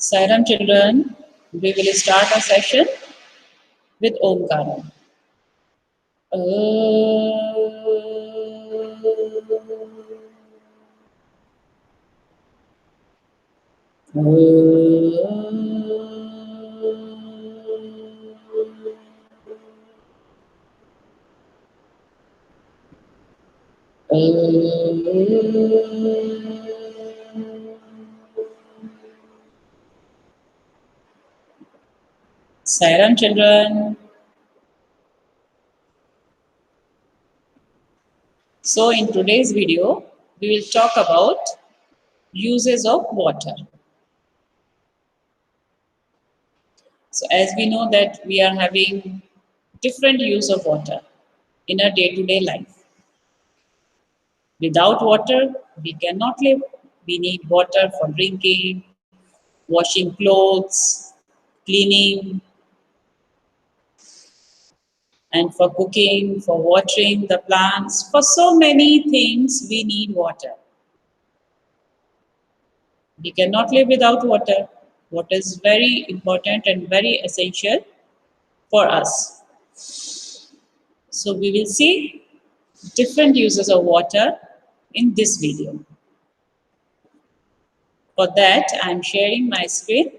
Sairam children, we will start our session with Omkara. Sairam children. So in today's video, we will talk about uses of water. So as we know that we are having different use of water in our day-to-day life. Without water, we cannot live. We need water for drinking, washing clothes, cleaning, and for cooking, for watering the plants. For so many things, we need water. We cannot live without water. Water is very important and very essential for us. So we will see different uses of water in this video. For that, I am sharing my screen.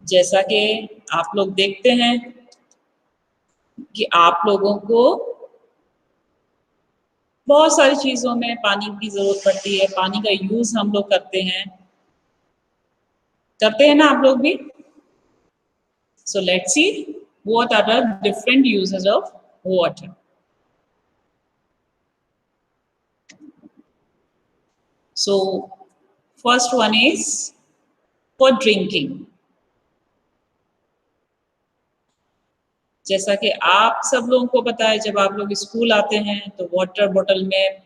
जैसा कि आप लोग देखते हैं कि आप लोगों को बहुत सारी चीज़ों में पानी की ज़रूरत पड़ती है, पानी का यूज़ हम लोग करते हैं ना आप लोग भी? So let's see what are the different uses of water. So first one is for drinking. जैसा कि आप सब लोगों को पता है, जब आप लोग स्कूल आते हैं तो वाटर बॉटल में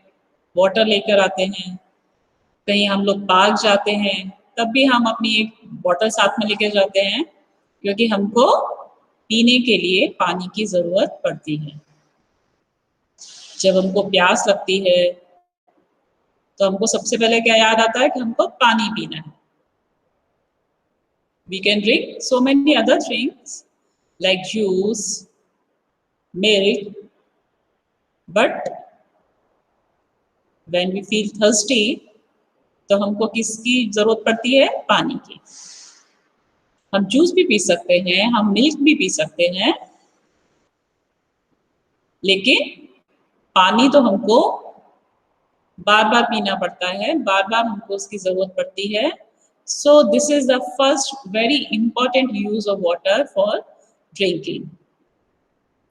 वाटर लेकर आते हैं। कहीं हम लोग पार्क जाते हैं तब भी हम अपनी एक बॉटल साथ में लेकर जाते हैं, क्योंकि हमको पीने के लिए पानी की ज़रूरत पड़ती है। जब हमको प्यास लगती है तो हमको सबसे पहले क्या याद आता है कि हमको पानी पीना है। We can drink so many other things like juice, milk, but when we feel thirsty, तो हमको किसकी ज़रूरत पड़ती है? पानी की। हम जूस भी पी सकते हैं, हम मिल्क भी पी सकते हैं, लेकिन पानी तो हमको बार-बार पीना पड़ता है, बार-बार हमको उसकी ज़रूरत पड़ती है। So this is the first very important use of water for drinking.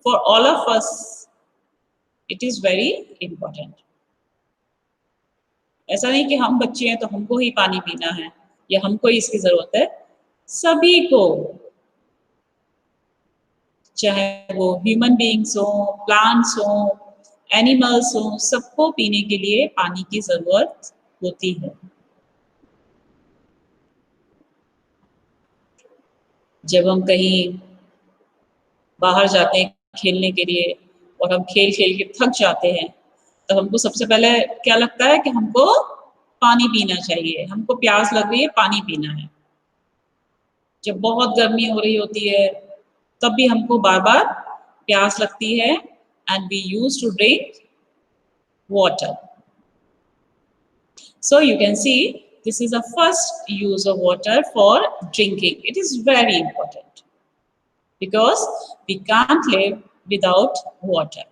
For all of us, it is very important. ऐसा नहीं कि हम बच्चे हैं तो हमको ही पानी पीना है या हमको ही इसकी ज़रूरत है। सभी को, चाहे वो ह्यूमन बीइंग्स हो, प्लांट्स हो, एनिमल्स हो, सबको पीने के लिए पानी की ज़रूरत होती है। जब हम कहीं बाहर जाते हैं खेलने के लिए और हम खेल-खेल के थक जाते हैं, तो हमको सबसे पहले क्या लगता है कि हमको पानी पीना चाहिए, हमको प्यास लग रही है, पानी पीना है। जब बहुत गर्मी हो रही होती है, तब भी हमको बार-बार प्यास लगती है and we used to drink water. So you can see this is the first use of water for drinking. It is very important because we can't live without water.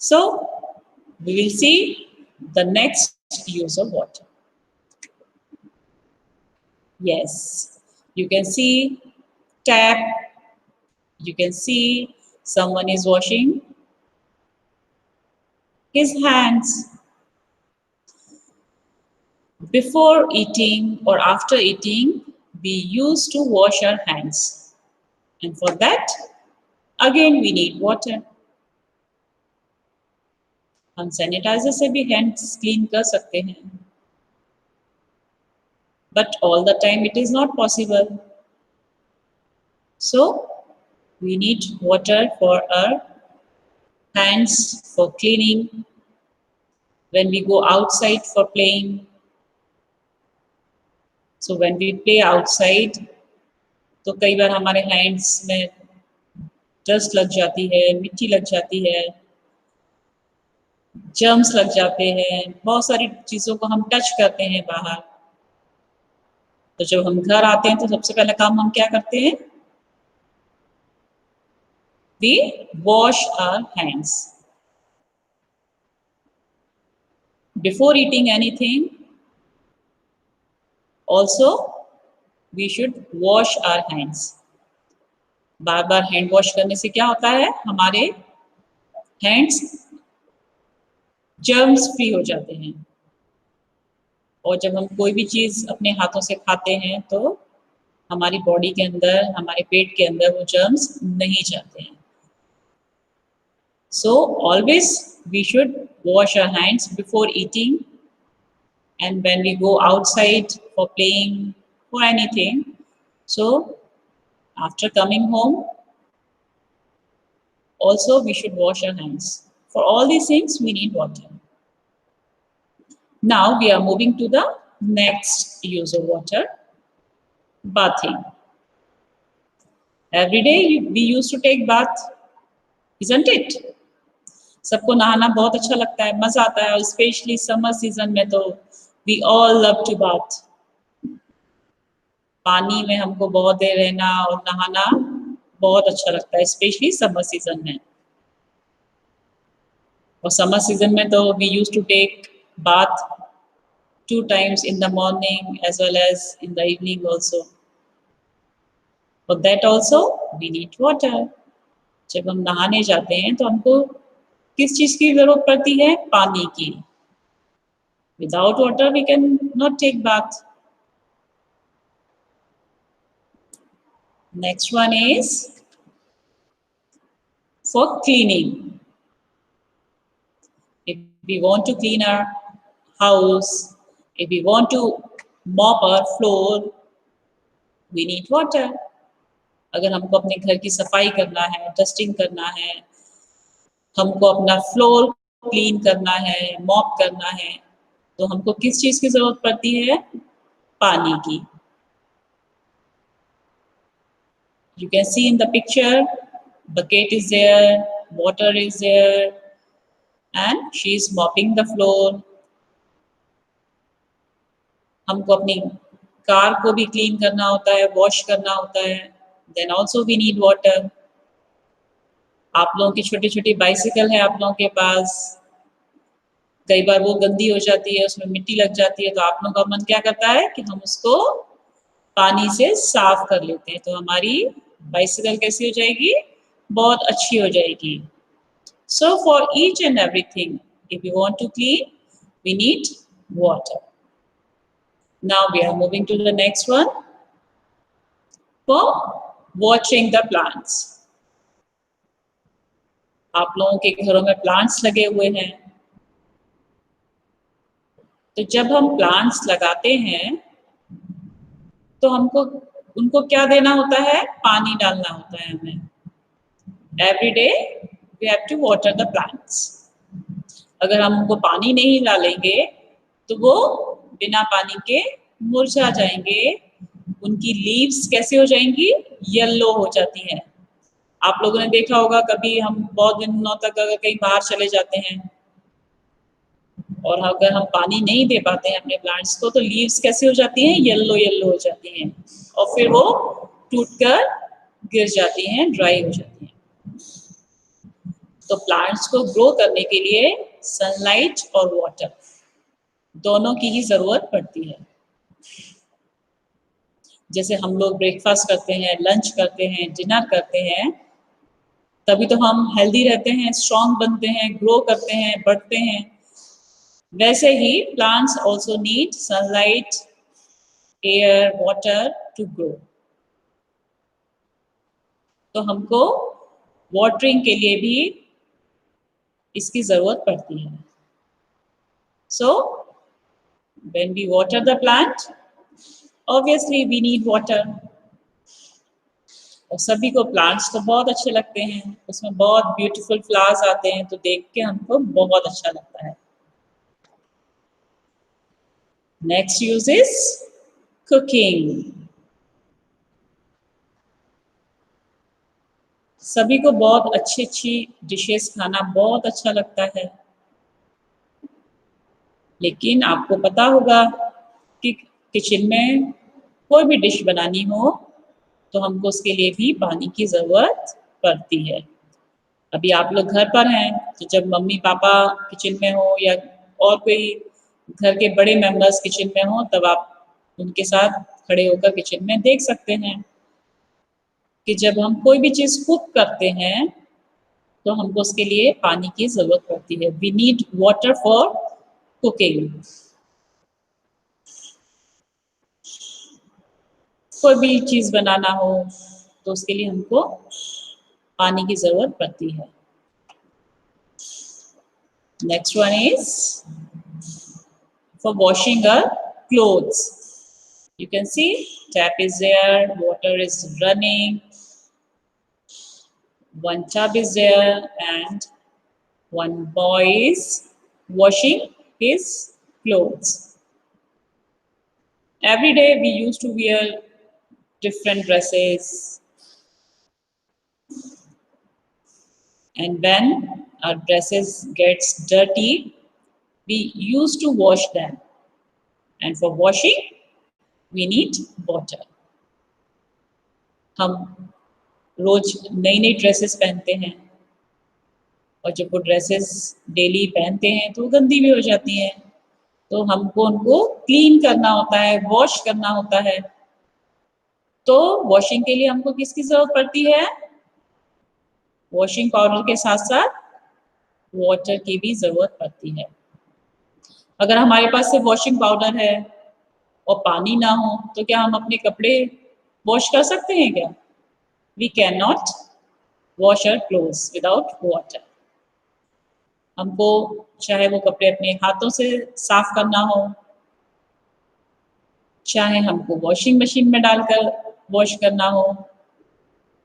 So we will see the next use of water. Yes, you can see tap, you can see someone is washing his hands. Before eating or after eating, we used to wash our hands. And for that, again we need water. हम sanitiser से भी hands clean कर सकते हैं। but all the time it is not possible. So we need water for our hands, for cleaning, when we go outside for playing. So when we play outside, तो कई बार हमारे hands में dust लग जाती है, मिट्टी लग जाती है, जर्म्स लग जाते हैं, बहुत सारी चीज़ों को हम टच करते हैं बाहर। तो जब हम घर आते हैं तो सबसे पहला काम हम क्या करते हैं? We wash our hands. Before eating anything, also we should wash our hands. Bar bar hand wash करने से क्या होता है? हमारे हैंड्स जर्म्स फ्री हो जाते हैं, और जब हम कोई भी चीज़ अपने हाथों से खाते हैं तो हमारी बॉडी के अंदर, हमारे पेट के अंदर वो जर्म्स नहीं जाते हैं। So always we should wash our hands before eating, and when we go outside for playing, for anything. So after coming home, also we should wash our hands. For all these things we need water. Now we are moving to the next use of water, bathing. Every day we used to take bath, isn't it? सबको नहाना बहुत अच्छा लगता है, मजा आता है, और स्पेशली समर सीजन में तो we all love to bath. पानी में हमको बहुत देर रहना और नहाना बहुत अच्छा लगता है, स्पेशली समर सीजन में। और समर सीजन में तो we used to take bath 2 times in the morning as well as in the evening also. For that also we need water. जब हम नहाने जाते हैं तो हमको किस चीज की जरूरत पड़ती है? पानी की। Without water we can not take bath. Next one is for cleaning. If we want to clean our house, if we want to mop our floor, we need water. अगर हमको अपने घर की सफाई करना है, डस्टिंग करना है, हमको अपना फ्लोर क्लीन करना है, मॉप करना है, तो हमको किस चीज की जरूरत पड़ती है? पानी की। You can see in the picture, bucket is there, water is there, and she is mopping the floor. हमको अपनी कार को भी क्लीन करना होता है, वॉश करना होता है, then also we need water. आप लोगों की छोटी छोटी बाइसिकल है आप लोगों के पास, कई बार वो गंदी हो जाती है, उसमें मिट्टी लग जाती है, तो आप लोगों का मन क्या करता है कि हम उसको पानी से साफ कर लेते हैं, तो हमारी बाइसिकल कैसी हो जाएगी? बहुत अच्छी हो जाएगी। So for each and everything, if you want to clean, we need water. Now we are moving to the next one, for watching the plants. आप लोगों के घरों में प्लांट्स लगे हुए हैं, तो जब हम प्लांट्स लगाते हैं तो हमको उनको क्या देना होता है? पानी डालना होता है हमें। Every day we have to water the plants. अगर हम उनको पानी नहीं डालेंगे तो वो बिना पानी के मुरझा जाएंगे, उनकी लीव्स कैसे हो जाएंगी? येलो हो जाती हैं। आप लोगों ने देखा होगा, कभी हम बहुत दिनों तक अगर कहीं बाहर चले जाते हैं और अगर हम पानी नहीं दे पाते हैं अपने प्लांट्स को, तो लीव्स कैसे हो जाती हैं? येलो येलो हो जाती हैं, और फिर वो टूटकर गिर जाती हैं, ड्राई हो जाती हैं। तो प्लांट्स को ग्रो करने के लिए सनलाइट और वाटर दोनों की ही जरूरत पड़ती है। जैसे हम लोग ब्रेकफास्ट करते हैं, लंच करते हैं, डिनर करते हैं, तभी तो हम हेल्दी रहते हैं, स्ट्रॉन्ग बनते हैं, ग्रो करते हैं, बढ़ते हैं। वैसे ही plants also need sunlight, air, water to grow. तो हमको वाटरिंग के लिए भी इसकी जरूरत पड़ती है। So when we water the plant, obviously we need water. और सभी को प्लांट्स तो बहुत अच्छे लगते हैं, उसमें बहुत ब्यूटीफुल फ्लावर्स आते हैं तो देख के हमको बहुत अच्छा लगता है। Next use is cooking. सभी को बहुत अच्छी अच्छी डिशेस खाना बहुत अच्छा लगता है, लेकिन आपको पता होगा कि किचन में कोई भी डिश बनानी हो तो हमको उसके लिए भी पानी की ज़रूरत पड़ती है। अभी आप लोग घर पर हैं तो जब मम्मी पापा किचन में हो या और कोई घर के बड़े मेंबर्स किचन में हो तब आप उनके साथ खड़े होकर किचन में देख सकते हैं कि जब हम कोई भी चीज़ कुक करते हैं तो हमको उसके लिए पानी की ज़रूरत पड़ती है। We need water for cooking. कोई भी चीज़ बनाना हो तो उसके लिए हमको पानी की ज़रूरत पड़ती है। Next one is for washing our clothes. You can see tap is there, water is running, one tub is there, and one boy is washing his clothes. Every day we used to wear different dresses, and when our dresses gets dirty, we used to wash them. And for washing, we need water. हम रोज नई नई dresses पहनते हैं और जब वो dresses daily पहनते हैं तो गंदी भी हो जाती हैं, तो हमको उनको क्लीन करना होता है, वॉश करना होता है। तो वॉशिंग के लिए हमको किसकी ज़रूरत पड़ती है? वॉशिंग पाउडर के साथ साथ वाटर की भी ज़रूरत पड़ती है। अगर हमारे पास सिर्फ वॉशिंग पाउडर है और पानी ना हो तो क्या हम अपने कपड़े वॉश कर सकते हैं क्या? We can not wash our clothes without water. हमको चाहे वो कपड़े अपने हाथों से साफ करना हो, चाहे हमको वॉशिंग मशीन में डालकर वॉश करना हो,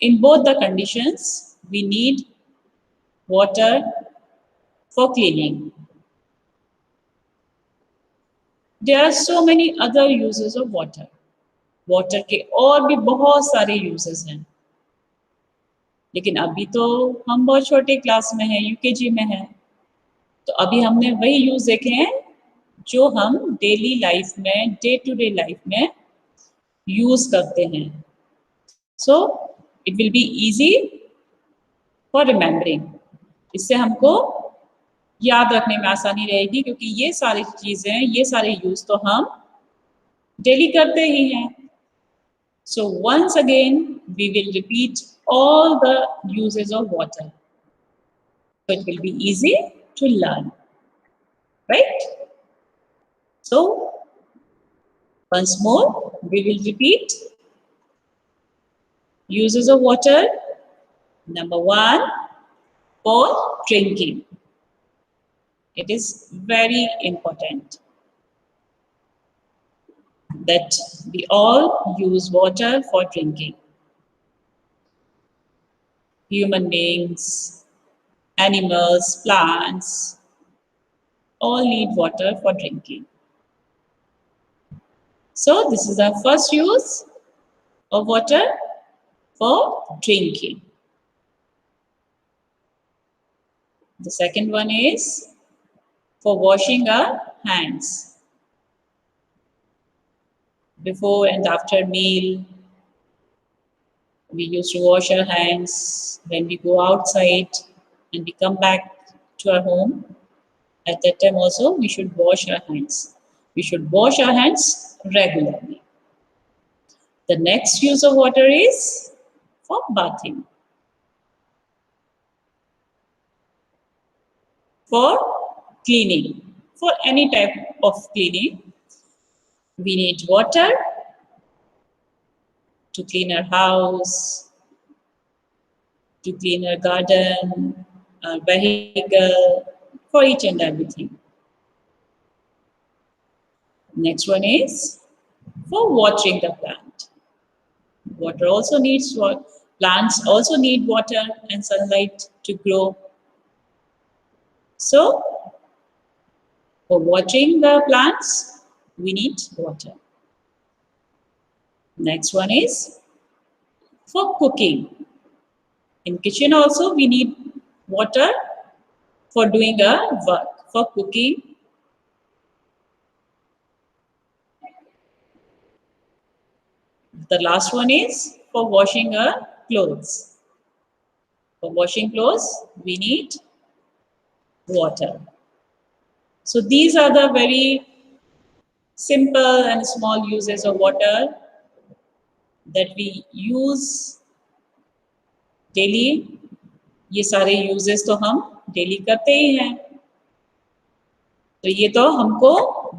in both the conditions we need water for cleaning. There are so many other uses of water. Water के और भी बहुत सारे यूजेस हैं, लेकिन अभी तो हम बहुत छोटे क्लास में हैं, यूकेजी में हैं, तो अभी हमने वही यूज देखे हैं जो हम डेली लाइफ में, डे टू डे लाइफ में यूज करते हैं। So it will be easy for remembering. इससे हमको याद रखने में आसानी रहेगी, क्योंकि ये सारी चीजें, ये सारे यूज तो हम डेली करते ही हैं। So once again we will repeat all the uses of water, so it will be easy to learn, right? So once more we will repeat uses of water. Number one, for drinking. It is very important that we all use water for drinking. Human beings, animals, plants, all need water for drinking. So this is our first use of water for drinking. The second one is for washing our hands. Before and after meal, we used to wash our hands. When we go outside and we come back to our home, at that time also we should wash our hands. We should wash our hands regularly. The next use of water is for bathing. For cleaning, for any type of cleaning, we need water to clean our house, to clean our garden, our vehicle, for each and everything. Next one is for watering the plant. Water also needs water. Plants also need water and sunlight to grow. So, for watering the plants, we need water. Next one is for cooking. In kitchen also we need water for doing a work. For cooking, the last one is for washing our clothes. For washing clothes, we need water. So these are the very simple and small uses of water that we use daily. ये सारे uses तो हम daily करते ही हैं, तो ये तो हमको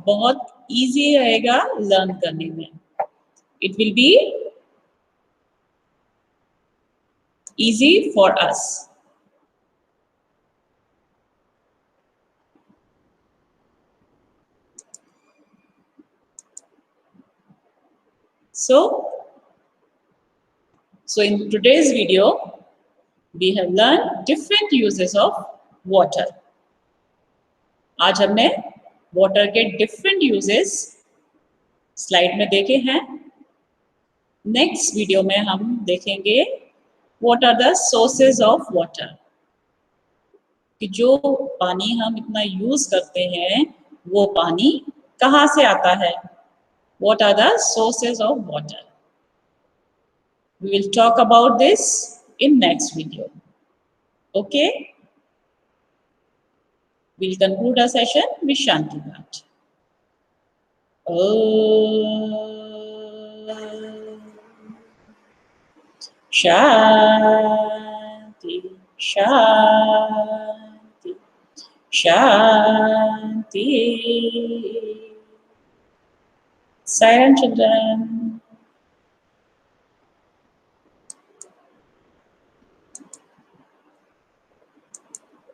बहुत easy रहेगा learn करने में. It will be easy for us. So in today's video, we have learned different uses of water. आज हमने water के different uses slide में देखे हैं. Next video में हम देखेंगे what are the sources of water. कि जो पानी हम इतना use करते हैं, वो पानी कहाँ से आता है? What are the sources of water? We will talk about this in next video. Okay? We'll conclude our session with Shanti Path. Shanti, Shanti, Shanti. Silent children.